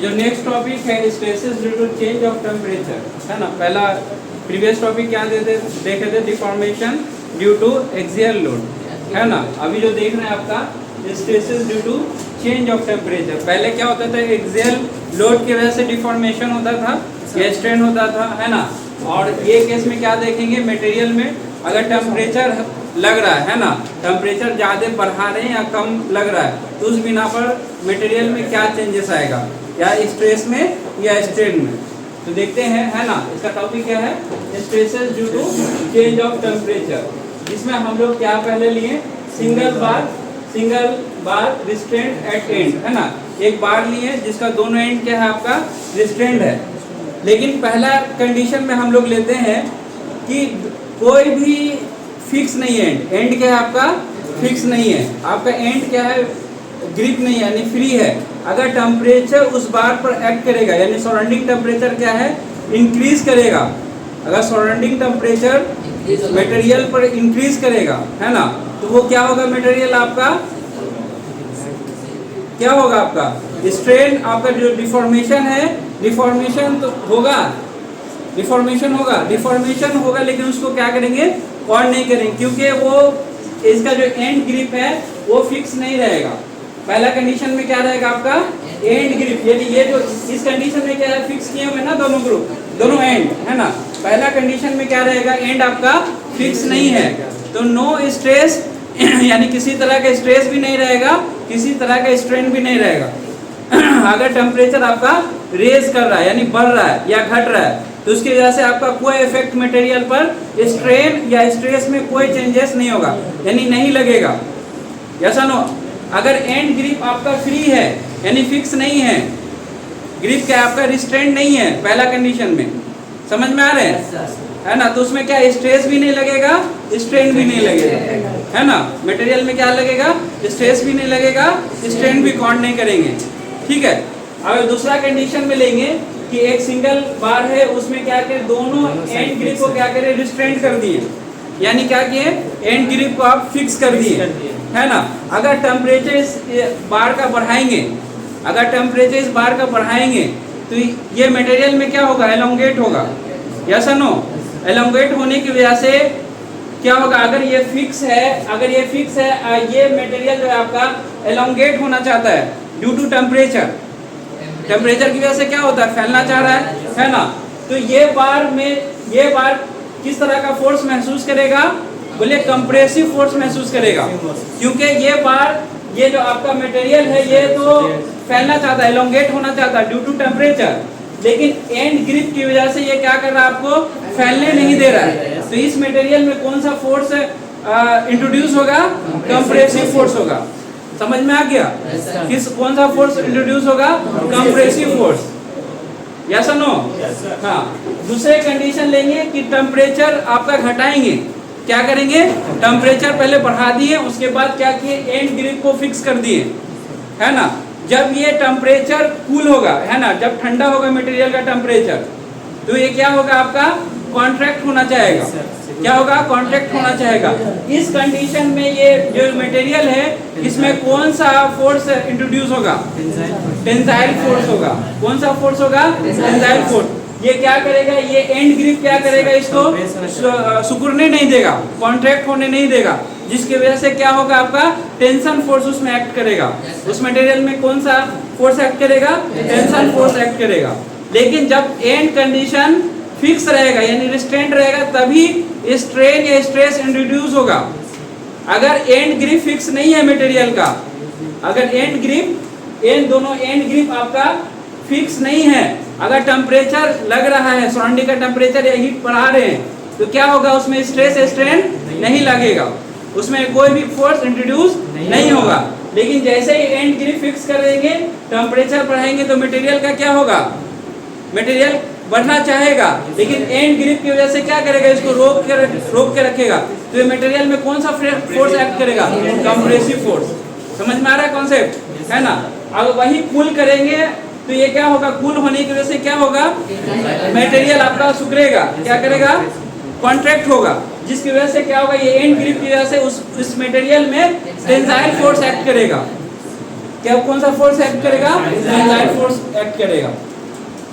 जो next topic है stresses due to change of temperature, है ना। पहला प्रीवियस टॉपिक क्या देखे थे deformation due to axial load, है ना। अभी जो देख रहे हैं आपका stresses due to change of temperature. पहले क्या होता था, एक्सियल लोड की वजह से डिफॉर्मेशन होता था या स्ट्रेन होता था, है ना। और ये केस में क्या देखेंगे, मटेरियल में अगर टेम्परेचर लग रहा है ना, टेम्परेचर ज़्यादा बढ़ा रहे हैं या कम लग रहा है, तो उस बिना पर मटेरियल में क्या चेंजेस आएगा, या स्ट्रेस में या स्ट्रेन में। तो देखते हैं, है ना। इसका टॉपिक क्या है, stresses due to change of temperature, जिसमें हम लोग क्या पहले लिए, single bar restraint at end, है ना। एक बार लिए जिसका दोनों एंड क्या है आपका रिस्ट्रेंट है। लेकिन पहला कंडीशन में हम लोग लेते हैं कि कोई भी फिक्स नहीं है, एंड क्या है आपका फिक्स नहीं है, आपका एंड क्या है ग्रिप नहीं है, यानी फ्री है। अगर टेम्परेचर उस बार पर एक्ट करेगा, यानी सराउंडिंग टेम्परेचर क्या है इंक्रीज करेगा, अगर सराउंडिंग टेम्परेचर मटेरियल पर इंक्रीज करेगा, है ना, तो वो क्या होगा, मटेरियल आपका क्या होगा, आपका स्ट्रेन, आपका जो डिफॉर्मेशन है, डिफॉर्मेशन तो होगा, डिफॉर्मेशन होगा, लेकिन उसको क्या करेंगे, कॉर्ड नहीं करेंगे, क्योंकि वो इसका जो एंड ग्रिप है वो फिक्स नहीं रहेगा। पहला कंडीशन में क्या रहेगा आपका एंड ग्रिप, यानी ये जो इस कंडीशन में क्या है फिक्स किए हुए ना दोनों ग्रुप, दोनों एंड, है ना। पहला कंडीशन में क्या रहेगा, एंड आपका फिक्स नहीं है, तो नो स्ट्रेस यानी किसी तरह का स्ट्रेस भी नहीं रहेगा, किसी तरह का स्ट्रेन भी नहीं रहेगा। अगर टेम्परेचर आपका रेज कर रहा है, यानी बढ़ रहा है या घट रहा है, तो उसकी वजह से आपका कोई इफेक्ट मटेरियल पर स्ट्रेन या स्ट्रेस में कोई चेंजेस नहीं होगा, यानी नहीं लगेगा। ऐसा नो, अगर एंड ग्रिप आपका फ्री है, यानी फिक्स नहीं है, ग्रिप क्या आपका रिस्ट्रेंट नहीं है पहला कंडीशन में, समझ में आ रहे हैं, है ना, तो उसमें क्या स्ट्रेस भी नहीं लगेगा, स्ट्रेन भी नहीं लगेगा, है ना। मटेरियल में क्या लगेगा, स्ट्रेस भी नहीं लगेगा, स्ट्रेन भी काउंट नहीं करेंगे, ठीक है। अब दूसरा कंडीशन में लेंगे कि एक सिंगल बार है, उसमें क्या करें, दोनों एंड ग्रिप को क्या करें रिस्ट्रेंट कर दिए, यानी क्या किए, एंड ग्रिप को आप फिक्स कर दिए, है ना। अगर टेम्परेचर इस बार का बढ़ाएंगे, अगर टेम्परेचर इस बार का बढ़ाएंगे, तो ये मटेरियल में क्या होगा, एलोंगेट होगा, यस नो। एलोंगेट होने की वजह से क्या होगा, अगर ये फिक्स है, ये मटेरियल जो है आपका एलोंगेट होना चाहता है ड्यू टू टेम्परेचर की वजह से क्या होता है, फैलना चाह रहा है ना। तो ये बार किस तरह का फोर्स महसूस करेगा, बोले कंप्रेसिव फोर्स महसूस करेगा, क्योंकि ये जो आपका मटेरियल है ये तो फैलना चाहता है, एलोंगेट होना चाहता है ड्यू टू टेम्परेचर, लेकिन एंड ग्रिप की वजह से ये क्या कर रहा है, आपको फैलने नहीं दे रहा है। तो इस मटेरियल में कौन सा फोर्स इंट्रोड्यूस होगा, कंप्रेसिव फोर्स होगा, समझ में आ गया, कौन सा फोर्स इंट्रोड्यूस होगा, कंप्रेसिव फोर्स, यस नो। हाँ, दूसरे कंडीशन लेंगे कि टेम्परेचर आपका घटाएंगे, क्या करेंगे, टेम्परेचर पहले बढ़ा दिए, उसके बाद क्या किए, एंड ग्रिप को फिक्स कर दिए, है ना। जब ये टेम्परेचर कूल होगा, है ना, जब ठंडा होगा मटेरियल का टेम्परेचर, तो ये क्या होगा, आपका कॉन्ट्रैक्ट होना चाहेगा, क्या होगा, कॉन्ट्रैक्ट होना चाहेगा। इस कंडीशन में ये जो मटेरियल है इसमें कौन सा फोर्स इंट्रोड्यूस होगा, टेंसाइल फोर्स होगा, कौन सा फोर्स होगा, टेंसाइल फोर्स। ये क्या करेगा, ये एंड ग्रिप क्या करेगा, इसको सिकुड़ने नहीं देगा, कॉन्ट्रैक्ट होने नहीं देगा, जिसकी वजह से क्या होगा, आपका टेंशन फोर्स उसमें एक्ट करेगा। उस मटेरियल में कौन सा फोर्स एक्ट करेगा, टेंशन फोर्स एक्ट करेगा। लेकिन जब एंड कंडीशन फिक्स रहेगा, यानी रिस्ट्रेंट रहेगा, तभी स्ट्रेन या स्ट्रेस इंट्रोड्यूस होगा। अगर एंड ग्रिप फिक्स नहीं है मटेरियल का, अगर दोनों एंड ग्रिप आपका फिक्स नहीं है, अगर टेम्परेचर लग रहा है, सराउंडिंग का टेम्परेचर या हीट बढ़ा रहे हैं, तो क्या होगा, उसमें स्ट्रेस स्ट्रेन नहीं लगेगा, उसमें कोई भी फोर्स इंट्रोड्यूस नहीं होगा। लेकिन जैसे ही एंड ग्रिप फिक्स कर देंगे, टेम्परेचर बढ़ाएंगे, तो मटेरियल का क्या होगा, मटेरियल बढ़ना चाहेगा, लेकिन एंड ग्रिप की वजह से क्या करेगा, इसको रोक के रखेगा। तो ये मटेरियल में कौन सा फोर्स एक्ट करेगा, कंप्रेसिव फोर्स, समझ में आ रहा है कॉन्सेप्ट, है ना। अब वही कूल करेंगे, तो ये क्या होगा, कूल होने की वजह से क्या होगा, मटेरियल आपका सिकुड़ेगा, क्या करेगा, कॉन्ट्रैक्ट होगा, जिसकी वजह से क्या होगा, ये एंड ग्रिप की वजह से उस मटेरियल में टेंसाइल फोर्स एक्ट करेगा, क्या कौन सा फोर्स एक्ट करेगा? टेंसाइल फोर्स एक्ट करेगा।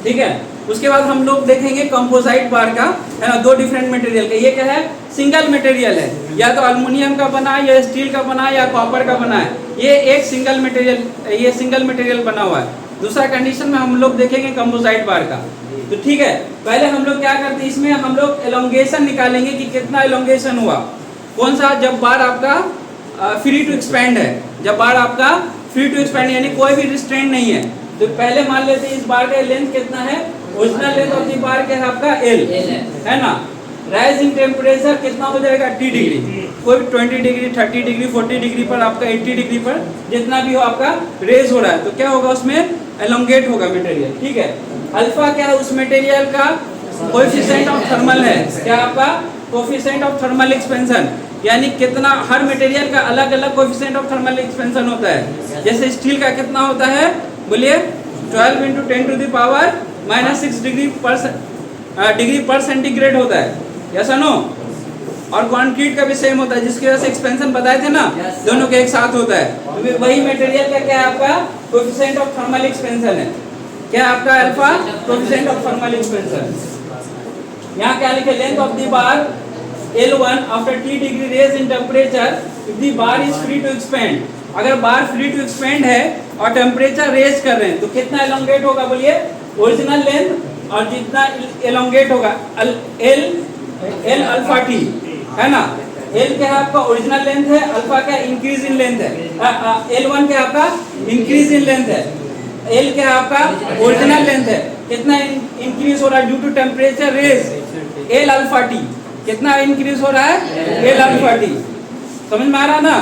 ठीक है, उसके बाद हम लोग देखेंगे कंपोजिट बार का, है ना, दो डिफरेंट मटेरियल का। ये क्या है? सिंगल मटेरियल है, या तो एल्युमिनियम का बना है, या स्टील का बना है, या कॉपर का बना है। ये एक सिंगल मटेरियल, ये सिंगल मटेरियल बना हुआ है। दूसरा कंडीशन में हम लोग देखेंगे कंपोजिट बार का। तो ठीक है, पहले हम लोग क्या करते हैं, इसमें हम लोग एलोंगेशन निकालेंगे कि कितना एलोंगेशन हुआ। कौन सा? जब बार आपका फ्री टू एक्सपेंड है, जब बार आपका फ्री टू एक्सपेंड यानी कोई भी रिस्ट्रेंट नहीं है। तो पहले मान लेते हैं इस बार का लेंथ कितना है, ओरिजिनल लेंथ ऑफ द बार क्या है आपका L है ना। राइज इन टेम्परेचर कितना हो जाएगा? T degree. कोई भी 20 डिग्री, 30 डिग्री, 40 डिग्री पर, आपका 80 डिग्री पर जितना भी हो आपका रेज हो रहा है, तो क्या होगा उसमें? एलोंगेट होगा मटेरियल। ठीक है, अल्फा क्या है? उस मटेरियल का कोएफिशिएंट ऑफ थर्मल है। क्या आपका? कोएफिशिएंट ऑफ थर्मल एक्सपेंशन, यानी कितना, हर मटेरियल का अलग अलग कोएफिशिएंट ऑफ थर्मल एक्सपेंशन होता है। जैसे स्टील का कितना होता है? बोलिए 12 × 10⁻⁻6 डिग्री पर सेंटीग्रेड होता है, ऐसा नो। और कंक्रीट का भी सेम होता है, जिसकी वजह से एक्सपेंशन बताए थे ना, दोनों के एक साथ होता है। तो वही मटेरियल का क्या है आपका? कोएफिशिएंट ऑफ थर्मल एक्सपेंशन है। क्या आपका? Alpha, coefficient of thermal expansion. यहाँ क्या लिखे? Length of the bar L1 after T degree rise in temperature if the bar is free to expand. अगर बार फ्री टू एक्सपेंड है और temperature raise कर रहे हैं तो कितना एलोंगेट होगा? बोलिए ओरिजिनल लेंथ और जितना एलोंगेट होगा L अल्फा T, है ना। L क्या है आपका? ओरिजिनल लेंथ है। अल्फा क्या? इंक्रीज इन लेंथ है। L1 क्या आपका? इंक्रीज इन लेंथ है। L क्या है आपका? ओरिजिनल लेंथ है। कितना इंक्रीज हो रहा है due to temperature rise? L alpha T। कितना इंक्रीज हो रहा है? L alpha T। समझ में आ रहा ना?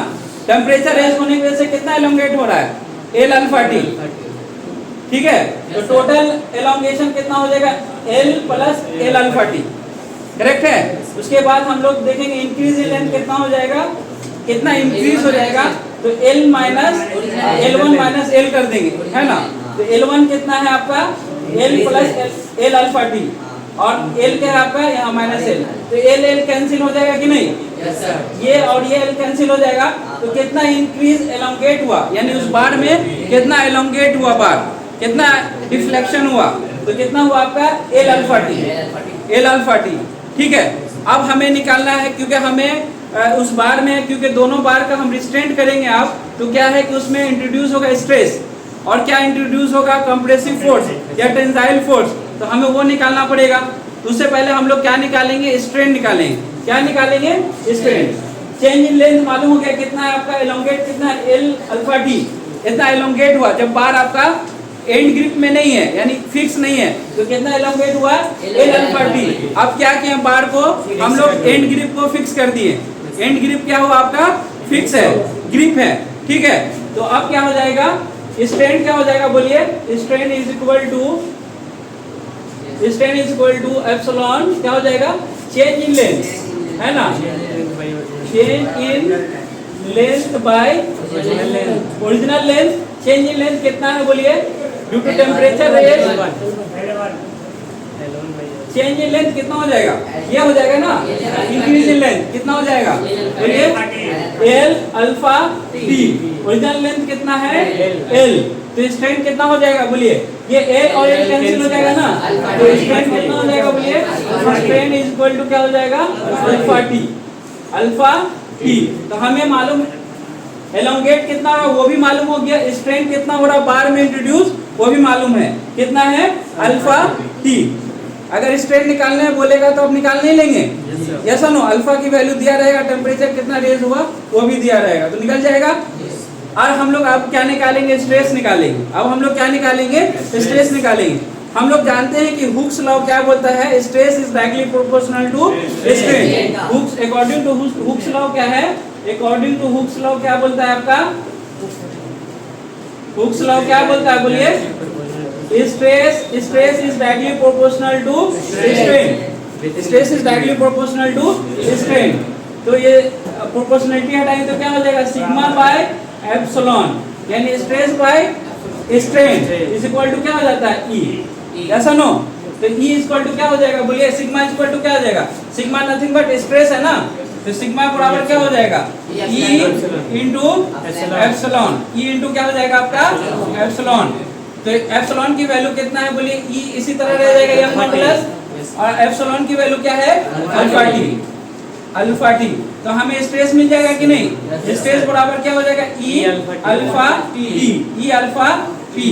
टेम्परेचर रेज होने की वजह से कितना एलोंगेट हो रहा है? L alpha T। ठीक है, तो टोटल एलोंगेशन कितना हो जाएगा? L plus L alpha T। Correct है। उसके बाद हम लोग देखेंगे इंक्रीज इन लेंथ कितना हो जाएगा, कितना इंक्रीज हो जाएगा। तो L minus L1 minus L कर देंगे, है ना। तो L1 कितना है आपका? L plus L alpha T, और L क्या है आपका? यहाँ माइनस L। तो L कैंसिल हो जाएगा कि नहीं? ये और ये L कैंसिल हो जाएगा। तो कितना इंक्रीज एलोंगेट हुआ, यानी उस बार में कितना एलोंगेट हुआ बार, कितना डिफ्लेक्शन हुआ, तो कितना हुआ आपका? L alpha T, L alpha T। ठीक है, अब हमें निकालना है, क्योंकि हमें उस बार में, क्योंकि दोनों बार का हम रिस्ट्रेंट करेंगे आप, तो क्या है कि उसमें इंट्रोड्यूस होगा स्ट्रेस, और क्या इंट्रोड्यूस होगा? कंप्रेसिव फोर्स या टेंसाइल फोर्स। तो हमें वो निकालना पड़ेगा। तो उससे पहले हम लोग क्या निकालेंगे? स्ट्रेन निकालेंगे। क्या निकालेंगे? स्ट्रेन। चेंज इन लेंथ मालूम हो गया कितना है आपका? एलोंगेट कितना है? L alpha T। इतना एलोंगेट हुआ जब बार आपका एंड ग्रिप में नहीं है, यानी फिक्स नहीं है, तो कितना एलोंगेट हुआ? L alpha T। अब क्या किए? बार को हम लोग एंड ग्रिप को फिक्स कर दिए। एंड ग्रिप क्या हुआ आपका? फिक्स है, ग्रिप है। ठीक है, तो अब क्या हो जाएगा? स्ट्रेन क्या हो जाएगा? बोलिए strain is equal to epsilon, क्या हो जाएगा? चेंज इन लेंथ, है ना, change in length by original length. Change in length कितना है? बोलिए due to temperature rise. Change in length कितना हो जाएगा? ये हो जाएगा ना, इंक्रीज इन लेंथ कितना हो जाएगा? बोलिए L alpha T। Original length कितना है? L। तो स्ट्रेन कितना हो जाएगा? बोलिए ये L और L कैंसिल हो जाएगा ना, तो स्ट्रेन कितना हो जाएगा? बोलिए स्ट्रेन इज इक्वल टू क्या हो जाएगा? Alpha T, alpha T। तो हमें मालूम एलोंगेट कितना है वो भी मालूम हो गया, स्ट्रेन कितना हो रहा बार में इंट्रोड्यूस वो भी मालूम है, कितना है? Alpha T। अगर स्ट्रेन निकालने बोलेगा तो आप निकाल नहीं लेंगे, यस नो। अल्फा की वैल्यू दिया रहेगा, टेम्परेचर कितना रेज हुआ वो भी दिया रहेगा, तो निकल जाएगा। और हम लोग अब क्या निकालेंगे? स्ट्रेस निकालेंगे। अब हम लोग क्या निकालेंगे? स्ट्रेस निकालेंगे। हम लोग जानते हैं कि हुक्स लॉ क्या बोलता है? Stress is directly proportional to strain. Hooke's, according to Hooke's law क्या है? अकॉर्डिंग टू हुक्स लॉ क्या बोलता है आपका? हुक्स लॉ क्या बोलता है? बोलिए stress is directly proportional to strain. Stress is directly proportional to strain. तो ये प्रोपोर्शनलिटी हटाएंगे तो क्या हो जाएगा? सिग्मा बाय एप्सिलॉन, यानी stress by strain is equal to क्या हो जाता है? E, ऐसा नो। तो E इज इक्वल टू क्या हो जाएगा? बोलिए सिग्मा इज इक्वल टू क्या हो जाएगा? सिग्मा नथिंग बट स्ट्रेस है ना, तो सिग्मा बराबर क्या हो जाएगा, E into epsilon. E into क्या हो जाएगा आपका एप्सिलॉन। तो एप्सिलॉन की वैल्यू कितना है बोलिए, ई इसी तरह रह जाएगा यंग मॉडुलस, और एप्सिलॉन की वैल्यू क्या है अल्फा टी, अल्फा टी। तो हमें स्ट्रेस मिल जाएगा कि नहीं, स्ट्रेस बराबर क्या हो जाएगा ई अल्फा टी, ई अल्फा टी।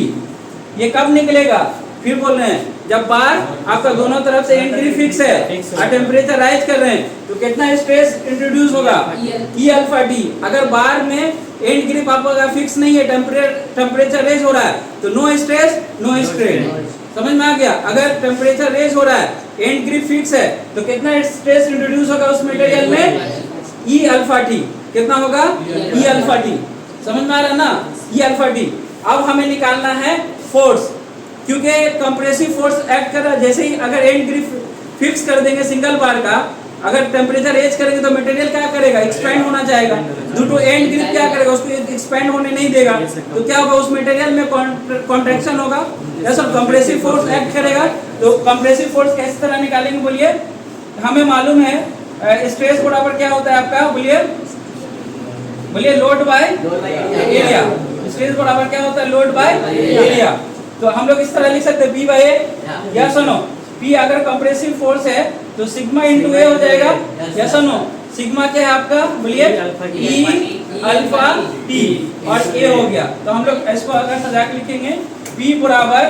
ये कब निकलेगा, फिर बोल रहे हैं जब बार आपका दोनों तरफ से एंड ग्रिप फिक्स है और टेम्परेचर राइज कर रहे हैं तो कितना स्ट्रेस इंट्रोड्यूस होगा, ई अल्फा टी। अगर बार में एंड ग्रिप आपका फिक्स नहीं है, टेम्परेचर रेज हो रहा है तो नो स्ट्रेस नो स्ट्रेन। समझ में आ गया। अगर टेम्परेचर रेज हो रहा है, एंड ग्रिप फिक्स है तो कितना स्ट्रेस इंट्रोड्यूस होगा उस मटेरियल में, ई अल्फा टी। कितना होगा, ई अल्फा टी। समझ में आ रहा है ना, ई अल्फा टी। अब हमें निकालना है फोर्स, क्योंकि कंप्रेसिव फोर्स एक्ट कर रहा है। जैसे ही अगर एंड ग्रिप फिक्स कर देंगे सिंगल बार का, अगर टेम्परेचर रेज करेंगे तो मटेरियल क्या करेगा, एक्सपेंड होना चाहेगा। ड्यू टू एंड ग्रिप क्या करेगा, उसको एक्सपेंड होने नहीं देगा, तो क्या होगा उस मटेरियल में कॉन्ट्रैक्शन होगा, या सब कंप्रेसिव फोर्स एक्ट करेगा। तो कंप्रेसिव फोर्स किस तरह निकालेंगे बोलिए, हमें मालूम है स्ट्रेस बराबर क्या होता है आपका, बोलिए बोलिए लोड बाय एरिया। स्ट्रेस बराबर क्या होता है, लोड बाय एरिया। तो हम लोग इस तरह लिख सकते हैं, P बाय ए, या सुनो P अगर कंप्रेसिव फोर्स है तो सिग्मा इंटू ए हो जाएगा, या सुनो सिग्मा क्या है आपका, बोलिए ई अल्फा टी, और ए हो गया। तो हम लोग इसको अगर सजा के लिखेंगे P बराबर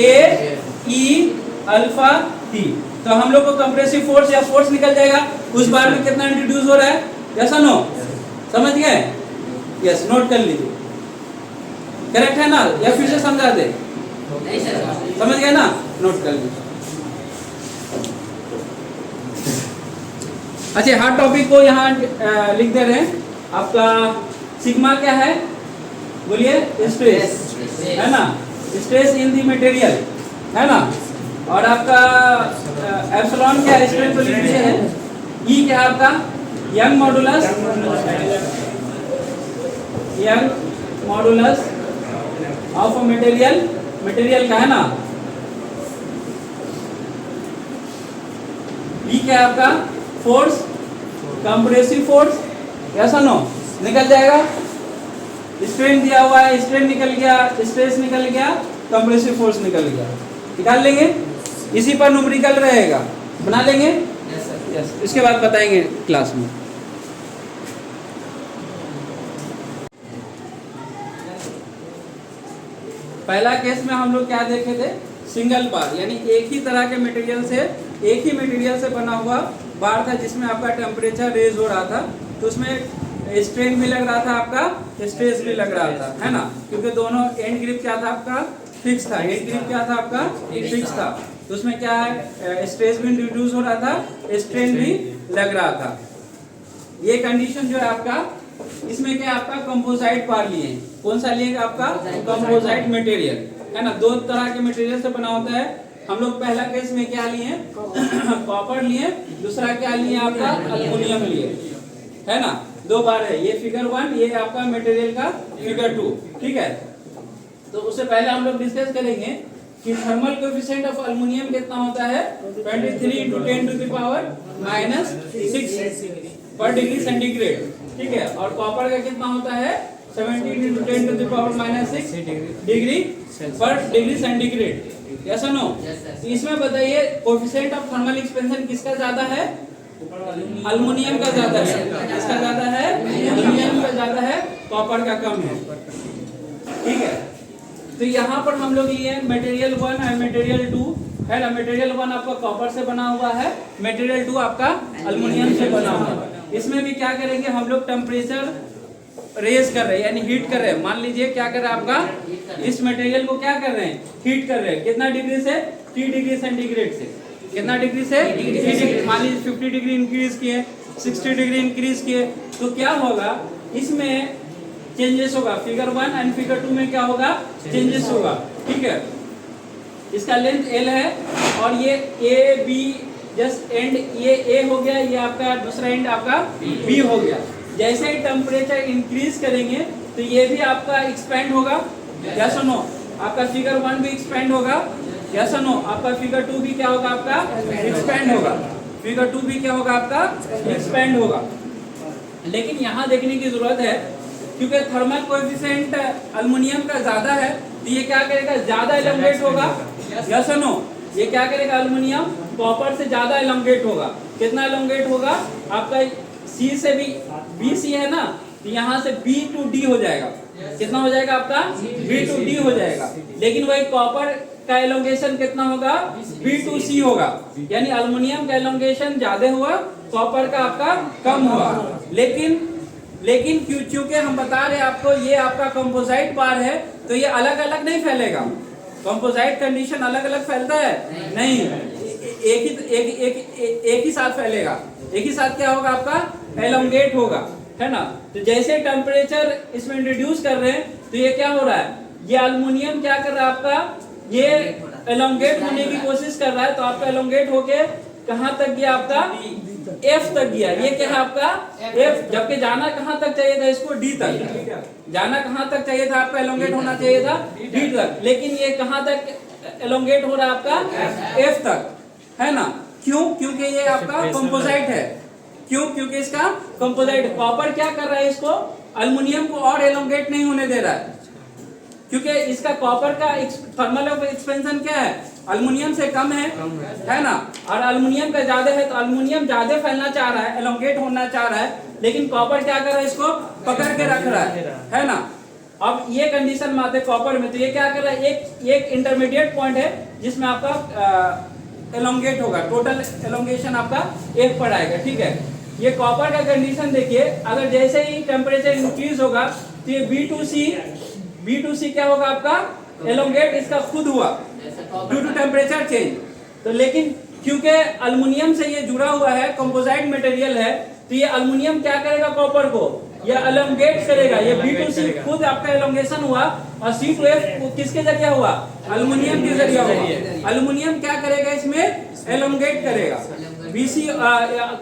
ए ई अल्फा टी, तो हम लोग को कंप्रेसिव फोर्स या फोर्स निकल जाएगा उस बार में कितना इंट्रोड्यूस हो रहा है, या सुनो समझ गए, यस नोट कर लीजिए। करेक्ट है ना, या फिर से समझा दे, समझ गए ना, नोट कर लीजिए। अच्छा हर टॉपिक को यहाँ लिख दे रहे हैं। आपका सिग्मा क्या है बोलिए, स्ट्रेस है ना, स्ट्रेस इन दी मटेरियल है ना, और आपका एप्सिलॉन क्या है, स्ट्रेन तो लिख दिए है। ई क्या है आपका young modulus, young modulus of material, material का है ना। ई क्या है आपका फोर्स, कंप्रेसिव फोर्स, ऐसा नो निकल जाएगा। स्ट्रेन दिया हुआ है, स्ट्रेन निकल गया, स्ट्रेस निकल गया, कंप्रेसिव फोर्स निकल गया, निकाल लेंगे। इसी पर न्यूमेरिकल रहेगा, बना लेंगे। यस, इसके बाद बताएंगे क्लास में। पहला केस में हम लोग क्या देखे थे, सिंगल बार, यानी एक ही तरह के मटेरियल से, एक ही मटेरियल से बना हुआ बार था जिसमें आपका टेम्परेचर रेज हो रहा था, तो उसमें स्ट्रेन भी लग रहा था, आपका स्ट्रेस भी लग रहा था, है ना, क्योंकि दोनों एंड ग्रिप क्या था आपका फिक्स था, एंड ग्रिप क्या था आपका फिक्स था, तो उसमें क्या है स्ट्रेस भी रिड्यूस हो रहा था, स्ट्रेन भी लग रहा था। ये कंडीशन जो है आपका, इसमें क्या आपका कंपोजिट बार लिए, कौन सा लिए आपका कंपोजिट मटेरियल, है ना, दो तरह के मटेरियल से बना होता है। हम लोग पहला केस में क्या लिए कॉपर लिए, दूसरा क्या लिए आपका एल्युमिनियम लिए, है ना, दो बार है। ये फिगर 1, ये आपका मटेरियल का फिगर 2, ठीक है। तो उससे पहले हम लोग डिस्कस करेंगे कि थर्मल कोएफिशिएंट ऑफ एल्युमिनियम कितना होता है, 23 × 10⁻⁶ पर डिग्री सेंटीग्रेड, ठीक है, और कॉपर का कितना होता है 17 × 10⁻⁶ डिग्री पर डिग्री सेंटीग्रेड, यस और नो। इसमें बताइए कोएफिशिएंट ऑफ थर्मल एक्सपेंशन किसका ज्यादा है, एल्युमिनियम का ज्यादा है, किसका ज्यादा है, एल्युमिनियम का ज्यादा है, कॉपर का कम है, ठीक है। तो यहाँ पर हम लोग लिए मटेरियल 1 और मटेरियल 2, है ना, मटेरियल 1 आपका कॉपर से बना हुआ है, मटेरियल 2 आपका एल्युमिनियम से बना हुआ है। इसमें भी क्या करेंगे हम लोग, टेम्परेचर रेज कर रहे हैं, यानी हीट कर रहे हैं। मान लीजिए क्या कर रहे हैं आपका, इस मटेरियल को क्या कर रहे हैं, हीट कर रहे हैं, कितना डिग्री से, 3 डिग्री सेंटीग्रेड से, कितना डिग्री से, 3 डिग्री। मान लीजिए 50 डिग्री इंक्रीज किए, 60 डिग्री इंक्रीज किए, तो क्या होगा इसमें चेंजेस होगा। फिगर 1 एंड फिगर 2 में क्या होगा, चेंजेस होगा, ठीक है। इसका लेंथ L है और ये A B जस्ट एंड, ये A हो गया, ये आपका दूसरा एंड आपका B हो गया। जैसे ही टेम्परेचर इंक्रीज करेंगे तो ये भी आपका एक्सपेंड होगा, या सुनो आपका फिगर 1 भी एक्सपेंड होगा, या सुनो आपका फिगर 2 भी क्या होगा आपका एक्सपेंड होगा। फिगर 2 भी क्या होगा आपका एक्सपेंड होगा। लेकिन यहाँ देखने की जरूरत है क्योंकि थर्मल कोएफिशिएंट अल्युमिनियम का ज्यादा है तो ये क्या करेगा, ज्यादा एलोंगेट होगा। यस और नो, ये क्या करेगा, अल्युमिनियम कॉपर से ज्यादा एलोंगेट होगा। कितना एलोंगेट होगा आपका, सी से भी, बी सी है ना, तो यहाँ से बी टू डी हो जाएगा। कितना हो जाएगा आपका, बी टू डी हो जाएगा। लेकिन वही कॉपर का एलोंगेशन कितना होगा, बी टू सी होगा। यानी अल्युमिनियम का एलोंगेशन ज्यादा हुआ, कॉपर का आपका कम हुआ। लेकिन क्योंकि हम बता रहे हैं आपको ये आपका कंपोजिट बार है तो ये अलग अलग नहीं फैलेगा। कंपोजिट कंडीशन अलग अलग फैलता है नहीं, एक ही साथ फैलेगा। एक ही साथ क्या होगा आपका, एलोंगेट होगा, है ना। तो जैसे टेम्परेचर इसमें इंट्रोड्यूस कर रहे हैं तो ये क्या हो रहा है, ये अल्युमिनियम क्या कर रहा है आपका, ये एलोंगेट होने की कोशिश कर रहा है। तो आपका एलोंगेट होके कहाँ तक गया आपका, F तक गया। ये क्या है आपका F, जबकि जाना कहाँ तक चाहिए था इसको, D तक। जाना कहाँ तक चाहिए था आपका, एलोंगेट होना चाहिए था D तक। लेकिन ये कहाँ तक एलोंगेट हो रहा है आपका, F तक, है ना। क्यों, क्योंकि ये आपका कंपोजिट है। क्यों, क्योंकि इसका कंपोजिट। कॉपर क्या कर रहा है, इसको अल्युमिनियम को और एलोंगेट नहीं होने दे रहा है क्योंकि इसका कॉपर का थर्मल एक्सपेंशन क्या है, अल्युमिनियम से कम है ना। और अल्युमिनियम का ज्यादा है तो अल्युमिनियम ज्यादा फैलना चाह रहा है, एलोंगेट होना चाह रहा है। लेकिन कॉपर क्या कर रहा है, इसको पकड़ के रख रहा है ना। अब ये कंडीशन में आते कॉपर में, तो ये क्या कर रहा है, एक इंटरमीडिएट पॉइंट है जिसमें आपका एलोंगेट होगा। टोटल एलोंगेशन आपका 1 पर आएगा, ठीक है। ये कॉपर का कंडीशन देखिए, अगर जैसे ही टेम्परेचर इंक्रीज होगा तो ये बी टू सी क्या होगा आपका, एलोंगेट इसका खुद हुआ ड्यू टू टेम्परेचर चेंज। तो लेकिन क्योंकि अल्युमिनियम से ये जुड़ा हुआ है, कंपोजिट मटेरियल है, तो ये अल्युमिनियम क्या करेगा, कॉपर को ये एलोंगेट करेगा। ये बी टू सी खुद आपका एलोंगेशन हुआ और सी टू एफ किसके जरिए हुआ, अल्युमिनियम के जरिए हुआ। अल्युमिनियम क्या करेगा, इसमें एलोंगेट करेगा। बीसी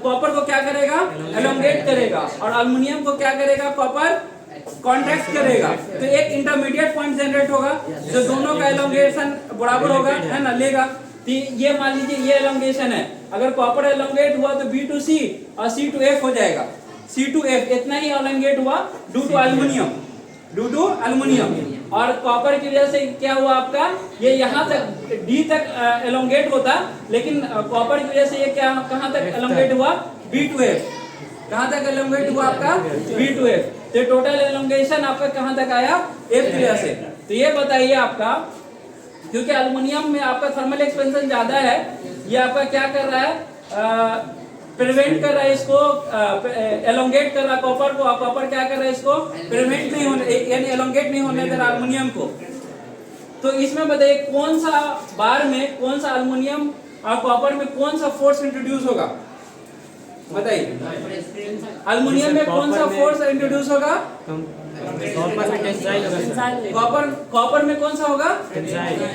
कॉपर को क्या करेगा, एलोंगेट करेगा। और अल्युमिनियम को क्या करेगा, कॉपर कॉन्ट्रैक्ट करेगा। तो एक इंटरमीडिएट पॉइंट जनरेट होगा जो दोनों का एलोंगेशन बराबर होगा, है ना, लेगा। तो ये मान लीजिए ये एलोंगेशन है, अगर कॉपर एलोंगेट हुआ तो बी टू सी और सी टू एफ हो जाएगा। सी टू एफ इतना ही एलोंगेट हुआ ड्यू टू अल्युमिनियम। और कॉपर की वजह से क्या हुआ आपका, ये यहाँ तक डी तक एलोंगेट होता, लेकिन कॉपर की वजह से ये क्या कहाँ तक एलोंगेट हुआ, बी टू एफ। कहाँ तक एलोंगेट हुआ आपका, बी टू एफ। तो टोटल एलोंगेशन आपका कहाँ तक आया, एफ की वजह से। तो ये बताइए आपका, क्योंकि अल्युमिनियम में आपका थर्मल एक्सपेंशन ज्यादा है, ये आपका क्या कर रहा है, प्रिवेंट कर रहा है इसको, एलोंगेट कर रहा है कॉपर को। कॉपर क्या कर रहा है, इसको प्रिवेंट नहीं होने, यानी एलोंगेट नहीं होने दे रहा अल्युमिनियम को। तो इसमें बताइए कौन सा बार में, कौन सा अल्युमिनियम और कॉपर में कौन सा फोर्स इंट्रोड्यूस होगा, बताइए। अल्युमिनियम में कौन सा फोर्स इंट्रोड्यूस होगा, कॉपर में कौन सा होगा,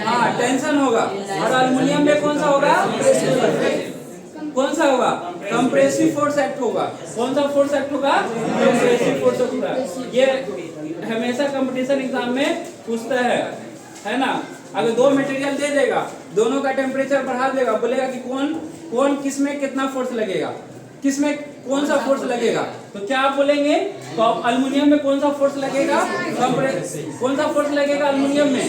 हाँ टेंशन होगा। और अल्युमिनियम में कौन सा होगा, कौन सा होगा, कंप्रेसिव फोर्स एक्ट होगा। कौन सा फोर्स एक्ट होगा, कंप्रेसिव फोर्स होगा। ये हमेशा कंपटीशन एग्जाम में पूछता है ना। अगर दो मटेरियल दे देगा, दोनों का टेम्परेचर बढ़ा देगा, बोलेगा कि कौन किसमें कितना फोर्स लगेगा, किसमें कौन सा फोर्स लगेगा, तो क्या आप बोलेंगे, अल्युमिनियम में कौन सा फोर्स लगेगा, कौन सा फोर्स लगेगा अल्युमिनियम में,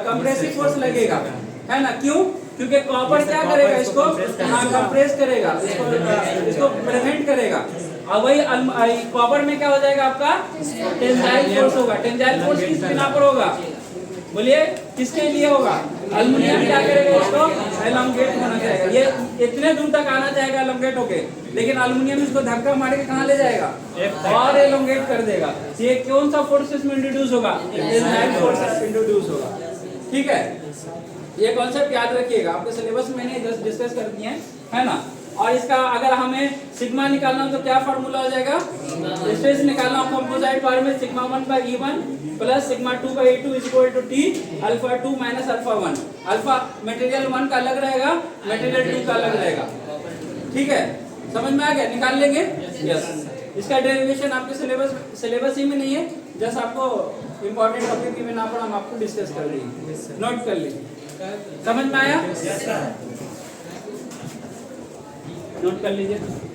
कंप्रेसिव फोर्स लगेगा, है ना। क्यों, क्योंकि कॉपर क्या करेगा, इसको कंप्रेस करेगा, इसको प्रिवेंट करेगा। और वही कॉपर में क्या हो जाएगा आपका, टेंसाइल फोर्स होगा। टेंसाइल फोर्स किस बिना पर होगा, बोलिए किसके लिए होगा, अल्युमिनियम क्या करेगा, इसको एलोंगेट होना चाहेगा। ये इतने दूर तक आना चाहेगा एलोंगेट होके, लेकिन अल्युमिनियम इसको धक्का मार के कहाँ ले जाएगा, और एलोंगेट कर देगा। ये कौन सा फोर्स इसमें इंट्रोड्यूस होगा, टेंसाइल फोर्स इंट्रोड्यूस होगा, ठीक है। ये कॉन्सेप्ट याद रखिएगा, आपके सिलेबस में नहीं डिस्कस कर दिए है ना। और इसका अगर हमें सिग्मा निकालना हो तो क्या फार्मूला हो जाएगा, स्ट्रेस निकालना हो कंपोजिट बार में sigma 1/E1 plus sigma 2/E2 is equal to T alpha 2 minus alpha 1। Alpha material 1 का अलग रहेगा, मटेरियल 2 का अलग रहेगा, ठीक है। समझ में आ गया, निकाल लेंगे, यस। इसका डेरिवेशन आपके सिलेबस ही में नहीं है, जस्ट आपको इंपॉर्टेंट टॉपिक की बिना पर हम आपको डिस्कस कर देंगे, नोट कर लीजिए। समझ में आया? नोट कर लीजिए।